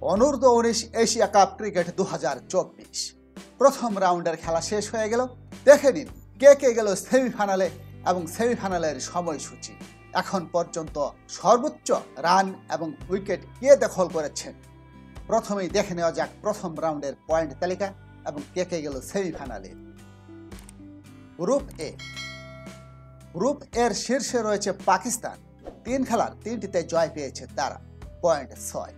অনূর্ধ্ব-19 Asia cup cricket 2024 প্রথম রাউন্ডের খেলা শেষ হয়ে গেল। দেখে নিন কে কে গেল সেমিফাইনালে এবং সেমিফাইনালের সময়সূচি। এখন পর্যন্ত সর্বোচ্চ রান এবং উইকেট কে দখল করেছেন। প্রথমেই দেখে নেওয়া যাক প্রথম রাউন্ডের পয়েন্ট তালিকা এবং কে কে গেল সেমিফাইনালে। গ্রুপ এ। গ্রুপ এর শীর্ষে রয়েছে পাকিস্তান। 3 খেলার 3টিতে জয় পেয়েছে তারা, পয়েন্ট 6।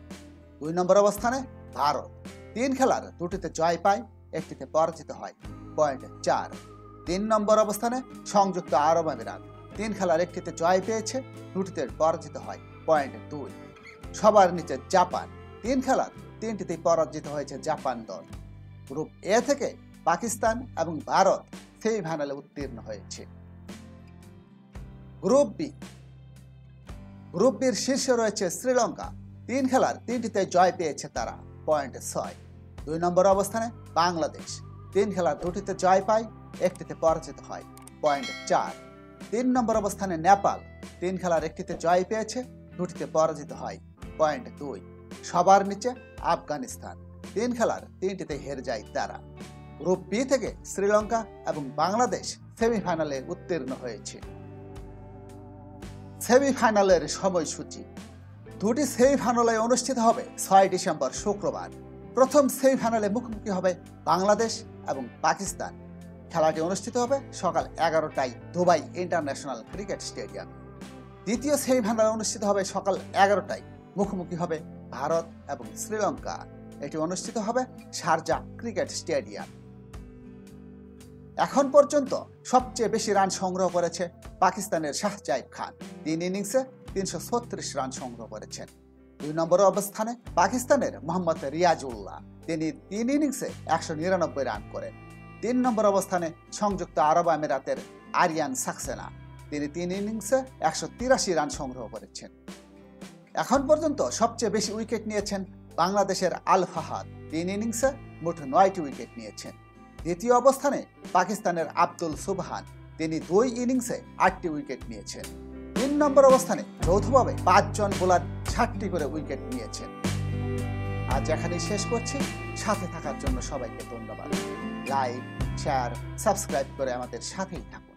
2 নম্বর অবস্থানে ভারত। 3 খেলার 2টিতে জয় পায়, 1টিতে পরাজিত হয়, পয়েন্ট 4। 3 নম্বর অবস্থানে সংযুক্ত আরব আমিরাত। 3 খেলার 1টিতে জয় পেয়েছে, 2টিতে পরাজিত হয়, পয়েন্ট 2। সবার নিচে জাপান। 3 খেলার 3টিতেই পরাজিত হয়েছে জাপান দল। গ্রুপ এ থেকে পাকিস্তান এবং ভারত সেমিফাইনালে উত্তীর্ণ হয়েছে। Group B. গ্রুপ বির শীর্ষে রয়েছে শ্রীলঙ্কা। 3 খেলার 3টিতে জয় পেয়েছে তারা, পয়েন্ট 6। 2 নম্বর অবস্থানে বাংলাদেশ। 3 খেলার 2টিতে জয় পায়, 1টিতে পরাজিত হয়, পয়েন্ট 4। 3 নম্বর অবস্থানে নেপাল। 3 খেলার 1টিতে জয় পেয়েছে, 2টিতে পরাজিত হয়, পয়েন্ট 2। সবার নিচে আফগানিস্তান। 3 খেলার 3টিতে হেরে যায় তারা। গ্রুপ বি থেকে শ্রীলঙ্কা এবং বাংলাদেশ সেমিফাইনালে উত্তীর্ণ হয়েছে। সেমিফাইনালের সময়সূচি। 2টি সেমিফাইনালে অনুষ্ঠিত হবে 6 ডিসেম্বর শুক্রবার। প্রথম সেমিফাইনালে মুখোমুখি হবে বাংলাদেশ এবং পাকিস্তান। খেলাটি অনুষ্ঠিত হবে সকাল 11টায় দুবাই ইন্টারন্যাশনাল ক্রিকেট স্টেডিয়ামে। দ্বিতীয় সেমিফাইনাল অনুষ্ঠিত হবে সকাল 11টায়, মুখোমুখি হবে ভারত এবং শ্রীলঙ্কা। এটি অনুষ্ঠিত হবে শারজা ক্রিকেট স্টেডিয়াম। এখন পর্যন্ত সবচেয়ে বেশি রান সংগ্রহ করেছে পাকিস্তানের শাহজায়েব খান। 3 ইনিংসে 336 রান সংগ্রহ করেছেন। 2 নম্বর অবস্থানে পাকিস্তানের মোহাম্মদ রিয়াজউল্লাহ। তিনি 3 ইনিংসে 199 রান করেন। 3 নম্বর অবস্থানে সংযুক্ত আরব আমিরাতের আরিয়ান সাক্সেনা। তিনি 3 ইনিংসে 183 রান সংগ্রহ করেছেন। এখন পর্যন্ত সবচেয়ে বেশি উইকেট নিয়েছেন বাংলাদেশের আল ফাহাদ। 3 ইনিংসে মোট 9টি উইকেট নিয়েছেন। দ্বিতীয় অবস্থানে পাকিস্তানের আব্দুল সুবহান। তিনি 2 ইনিংসে 8টি উইকেট নিয়েছেন। 3 নম্বর অবস্থানে যৌথভাবে 5 জন বোলার 60টি করে উইকেট নিয়েছেন। আজ এখানেই শেষ করছি। সাথে থাকার জন্য সবাইকে ধন্যবাদ। লাইক, শেয়ার, সাবস্ক্রাইব করে আমাদের সাথেই থাকুন।